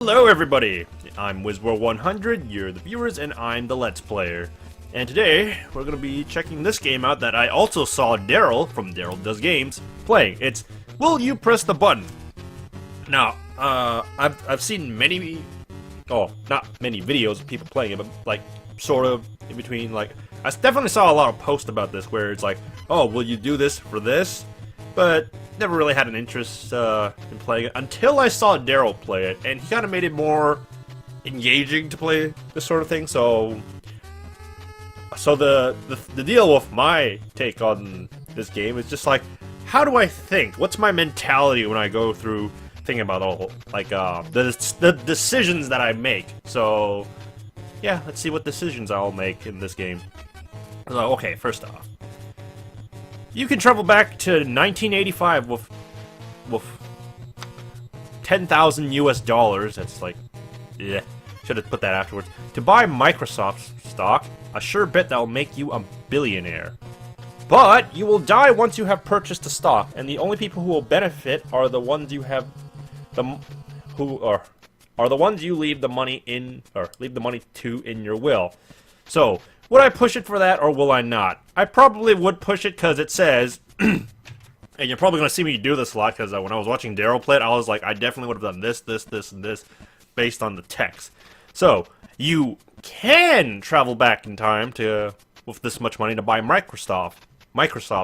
Hello everybody, I'm WizWorld100, you're the viewers, and I'm the Let's Player. And today, we're going to be checking this game out that I also saw Daryl, from Daryl Does Games, playing. It's Will You Press the Button? Now, I've seen many, not many videos of people playing it, but like, sort of, in between, like, I definitely saw a lot of posts about this where it's like, oh, will you do this for this? But never really had an interest in playing it until I saw Daryl play it, and he kind of made it more engaging to play this sort of thing. So the deal with my take on this game is just like, how do I think? What's my mentality when I go through thinking about all like the decisions that I make? So yeah, let's see what decisions I'll make in this game. So, okay, first off, you can travel back to 1985 with 10,000 US dollars. That's like, yeah, should have put that afterwards. To buy Microsoft stock, a sure bet that'll make you a billionaire. But you will die once you have purchased the stock, and the only people who will benefit are the ones you have are the ones you leave the money in, or leave the money to in your will. So, would I push it for that, or will I not? I probably would push it because it says, and you're probably going to see me do this a lot, because when I was watching Daryl play it, I was like, I definitely would have done this, this, this, and this, based on the text. So, you can travel back in time to, with this much money, to buy Microsoft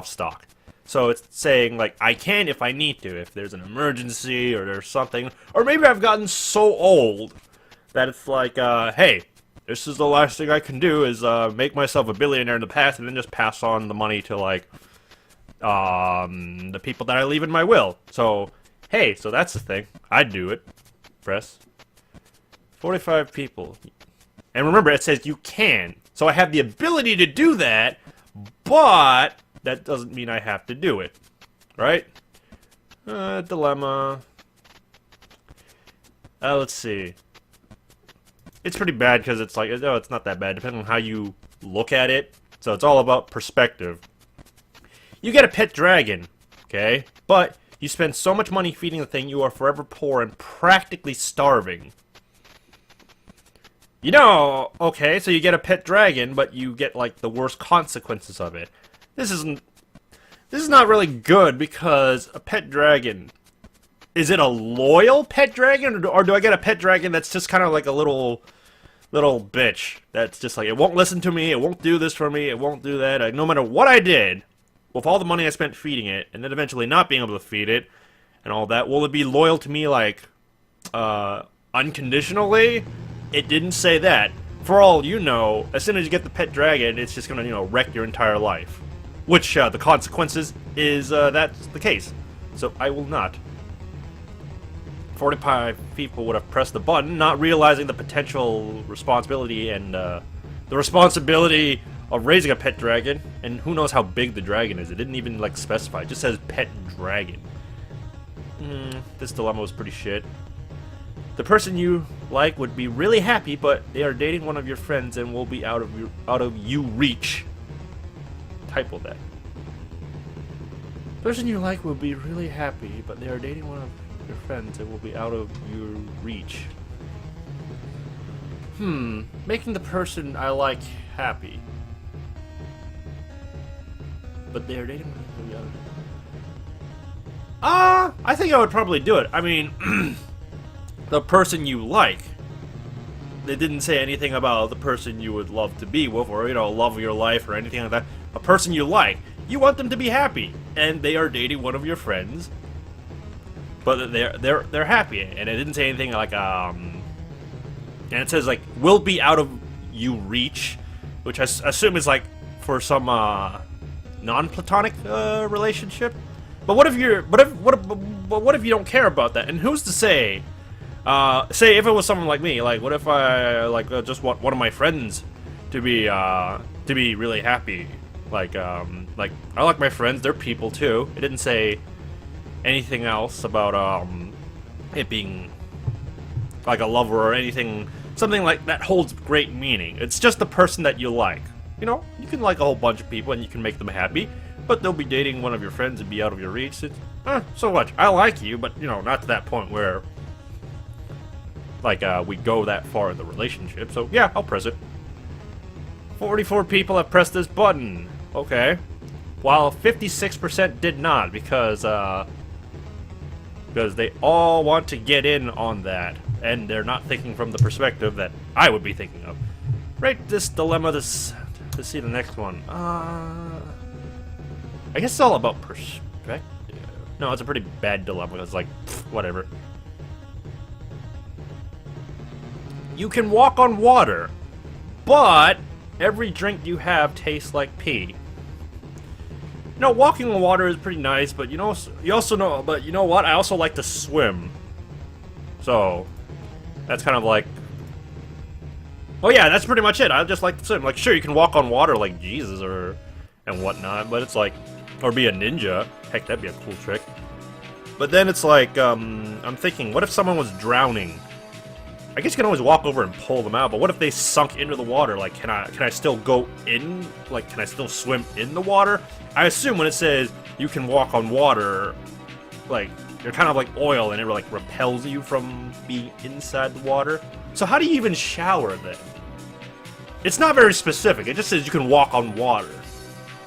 stock. So it's saying, like, I can if I need to, if there's an emergency, or there's something, or maybe I've gotten so old that it's like, hey, this is the last thing I can do is make myself a billionaire in the past and then just pass on the money to, like, the people that I leave in my will. So, hey, so that's the thing. I'd do it. Press. 45 people. And remember, it says you can. So I have the ability to do that, but that doesn't mean I have to do it. Right? Dilemma. Let's see. It's pretty bad because it's like, oh, it's not that bad, depending on how you look at it. So it's all about perspective. You get a pet dragon, okay? But you spend so much money feeding the thing, you are forever poor and practically starving. You know, okay, so you get a pet dragon, but you get, like, the worst consequences of it. This is not really good because a pet dragon, is it a loyal pet dragon, or do I get a pet dragon that's just kind of like a little bitch that's just like, it won't listen to me, it won't do this for me, it won't do that, no matter what I did, with all the money I spent feeding it, and then eventually not being able to feed it, and all that, will it be loyal to me, like, unconditionally? It didn't say that. For all you know, as soon as you get the pet dragon, it's just gonna, you know, wreck your entire life. Which, the consequences is, that's the case. So, I will not. 45 people would have pressed the button, not realizing the potential responsibility and the responsibility of raising a pet dragon, and who knows how big the dragon is. It didn't even, like, specify. It just says pet dragon. This dilemma was pretty shit. The person you like would be really happy, but they are dating one of your friends and will be out of you reach. Typo that. The person you like will be really happy, but they are dating one of your friends and will be out of your reach. Making the person I like happy, but they are dating one of the other. I think I would probably do it. I mean, the person you like. They didn't say anything about the person you would love to be with, or, you know, love of your life, or anything like that. A person you like. You want them to be happy, and they are dating one of your friends, but they're happy, and it didn't say anything like and it says like will be out of you reach, which I assume is like for some non-platonic relationship. But what if you don't care about that? And who's to say? Say if it was someone like me, like what if I just want one of my friends to be really happy? Like I like my friends, they're people too. It didn't say anything else about it being like a lover or anything, something like that holds great meaning. It's just the person that you like. You know, you can like a whole bunch of people and you can make them happy, but they'll be dating one of your friends and be out of your reach. It's, so what? I like you, but, you know, not to that point where like we go that far in the relationship. So yeah, I'll press it. 44 people have pressed this button. Okay. While 56% did not, because they all want to get in on that, and they're not thinking from the perspective that I would be thinking of. Rate this dilemma to see the next one. I guess it's all about perspective. No, it's a pretty bad dilemma. It's like, whatever. You can walk on water, but every drink you have tastes like pee. You know, walking on water is pretty nice, but you also know, but you know what? I also like to swim. So, that's kind of like, oh yeah, that's pretty much it. I just like to swim. Like, sure, you can walk on water like Jesus and whatnot, but it's like, or be a ninja. Heck, that'd be a cool trick. But then it's like, I'm thinking, what if someone was drowning? I guess you can always walk over and pull them out, but what if they sunk into the water? Like, can I still go in? Like, can I still swim in the water? I assume when it says you can walk on water, like, you're kind of like oil and it like repels you from being inside the water. So how do you even shower then? It's not very specific. It just says you can walk on water,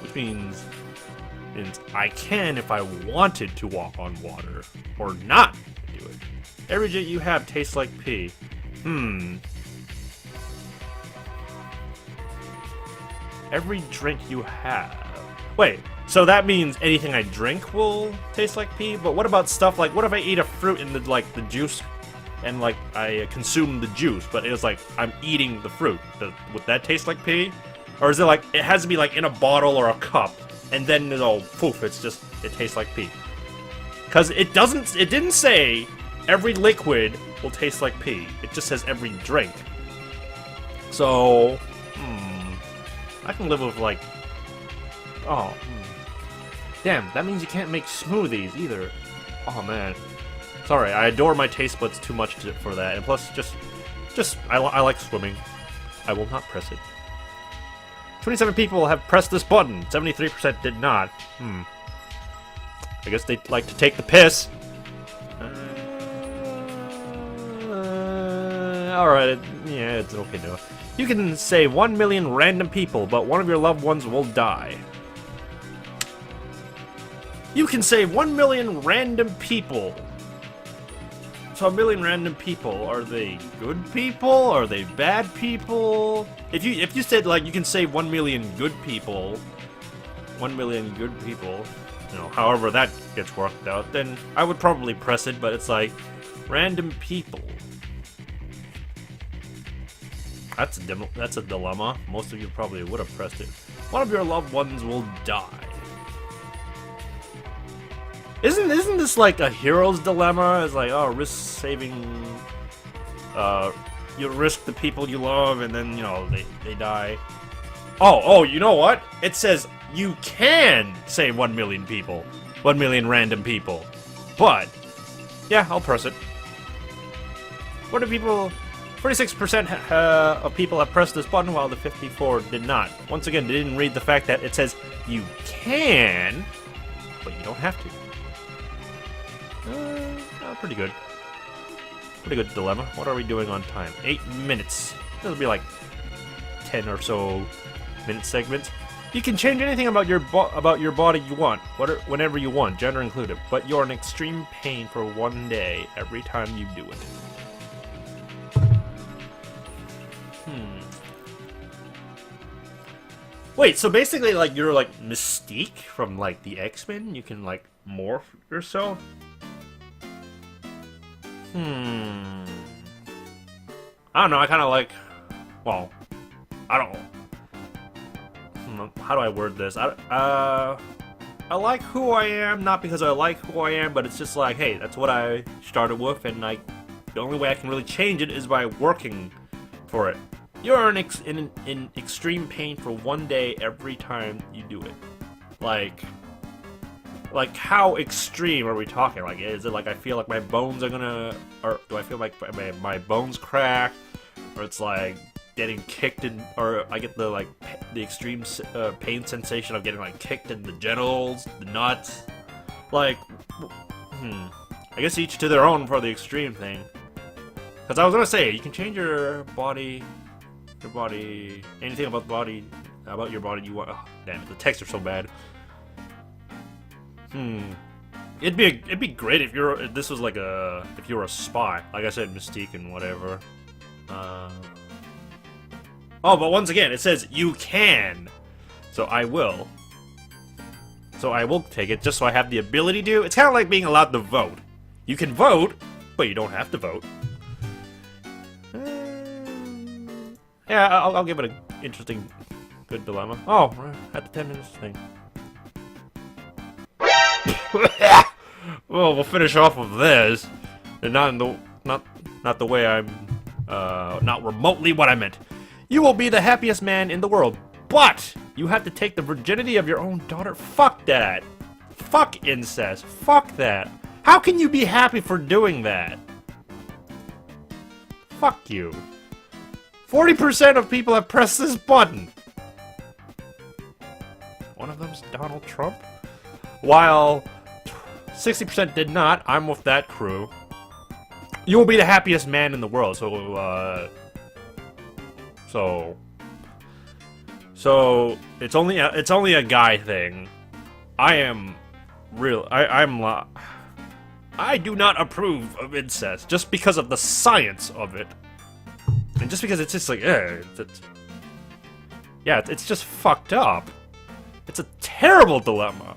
which means I can if I wanted to walk on water or not do it. Every drink you have tastes like pee. Every drink you have. Wait, so that means anything I drink will taste like pee? But what about stuff like, what if I eat a fruit in the juice and like I consume the juice, but it was like I'm eating the fruit? Would that taste like pee? Or is it like, it has to be like in a bottle or a cup and then poof, it tastes like pee? Because it didn't say every liquid will taste like pee. It just says every drink. So, I can live with like, damn, that means you can't make smoothies either. Oh man, sorry, I adore my taste buds too much for that. And plus, I like swimming. I will not press it. 27 people have pressed this button. 73% did not. I guess they'd like to take the piss. Alright, yeah, it's okay to. You can say 1 million random people, but one of your loved ones will die. You can say 1 million random people. So 1 million random people, are they good people? Are they bad people? If you said like you can say 1 million good people, 1 million good people, you know, however that gets worked out, then I would probably press it, but it's like random people. That's a dilemma. Most of you probably would have pressed it. One of your loved ones will die. Isn't this like a hero's dilemma? It's like, oh, risk saving. You risk the people you love, and then they die. Oh, you know what? It says you can save 1 million people, 1 million random people, but yeah, I'll press it. What do people? 46% of people have pressed this button, while the 54 did not. Once again, they didn't read the fact that it says you can, but you don't have to. Pretty good. Pretty good dilemma. What are we doing on time? 8 minutes. That'll be like 10 or so minute segments. You can change anything about your body you want, whenever you want, gender included, but you're in extreme pain for 1 day every time you do it. Wait, so basically, like, you're like Mystique from like the X-Men? You can like morph yourself? I don't know, I kind of like, well, I don't know. How do I word this? I like who I am, not because I like who I am, but it's just like, hey, that's what I started with, and like, the only way I can really change it is by working for it. You're in extreme pain for 1 day every time you do it. Like how extreme are we talking? Like, is it like I feel like my bones are gonna, or do I feel like my bones crack, or it's like getting kicked in, or I get the extreme pain sensation of getting like kicked in the genitals, the nuts. Like, I guess each to their own for the extreme thing. Because I was gonna say, you can change your body, anything about your body you want. Oh, damn it, the texts are so bad. It'd be great if this was like if you were a spy, like I said, Mystique and whatever. Oh, but once again, it says you can, so I will. So I will take it just so I have the ability to. It's kind of like being allowed to vote. You can vote, but you don't have to vote. Yeah, I'll give it an interesting, good dilemma. Oh, right, at the 10 minutes thing. Well, we'll finish off with this, and not the way I'm, not remotely what I meant. You will be the happiest man in the world, but you have to take the virginity of your own daughter. Fuck that. Fuck incest. Fuck that. How can you be happy for doing that? Fuck you. 40% of people have pressed this button. One of them's Donald Trump. While 60% did not, I'm with that crew. You will be the happiest man in the world, so it's only a guy thing. I do not approve of incest just because of the science of it, and just because it's just like, it's just fucked up. It's a terrible dilemma.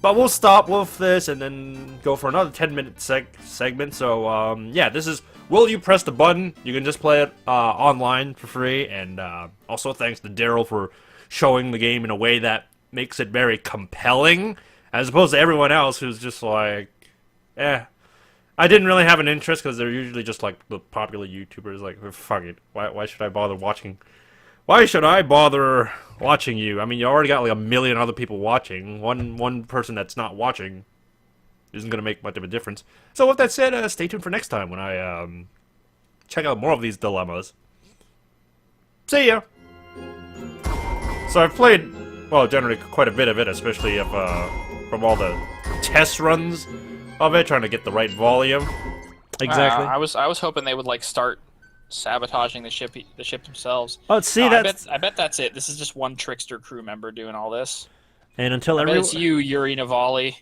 But we'll stop with this and then go for another 10-minute segment. So, yeah, this is Will You Press the Button? You can just play it online for free. And also thanks to Daryl for showing the game in a way that makes it very compelling, as opposed to everyone else who's just like, I didn't really have an interest because they're usually just like the popular YouTubers. Like, fuck it. Why should I bother watching? Why should I bother watching you? I mean, you already got like a million other people watching. One person that's not watching isn't going to make much of a difference. So with that said, stay tuned for next time when I check out more of these dilemmas. See ya! So I've played, well, generally quite a bit of it, especially if, from all the test runs of it, trying to get the right volume. Exactly. I was hoping they would like start sabotaging the ship themselves. Oh, see, I bet that's it. This is just one trickster crew member doing all this. And until I bet it's you, Yuri Navalny.